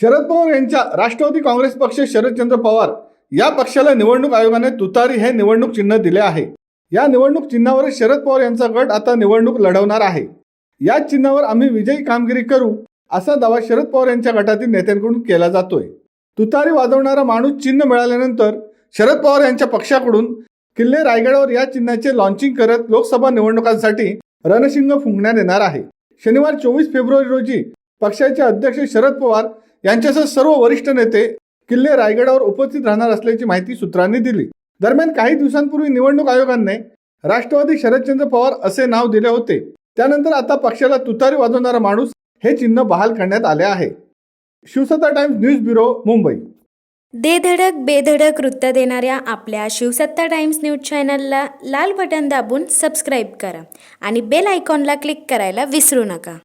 शरद पवार यांच्या राष्ट्रवादी काँग्रेस पक्ष शरदचंद्र पवार या पक्षाला निवडणूक आयोगाने तुतारी हे निवडणूक चिन्ह दिले आहे। या निवडणूक चिन्हावर शरद पवार यांचा गट आता निवडणूक लढवणार आहे। या चिन्हावर आम्ही विजयी कामगिरी करू असा दावा शरद पवार यांच्या गटातील नेत्यांकडून केला जातोय। तुतारी वाजवणारा माणूस चिन्ह मिळाल्यानंतर शरद पवार यांच्या पक्षाकडून किल्ले रायगडावर या चिन्हाचे लॉन्चिंग करत लोकसभा निवडणुकांसाठी रणशिंग फुंकण्यात येणार आहे। शनिवार 24 फेब्रुवारी रोजी पक्षाचे अध्यक्ष शरद पवार यांच्यासह सर्व वरिष्ठ नेते किल्ले रायगडावर उपस्थित राहणार असल्याची माहिती सूत्रांनी दिली। दरम्यान काही दिवसांपूर्वी निवडणूक आयोगाने राष्ट्रवादी शरदचंद्र पवार असे नाव दिले होते। त्यानंतर आता पक्षाला तुतारी वाजवणारा माणूस हे चिन्ह बहाल करण्यात आले आहे। शिवसत्ता टाइम्स न्यूज ब्युरो, मुंबई। दे धडक बेधडक वृत्त देणाऱ्या आपल्या शिवसत्ता टाइम्स न्यूज चॅनलला लाल बटन दाबून सबस्क्राईब करा आणि बेल आयकॉनला क्लिक करायला विसरू नका।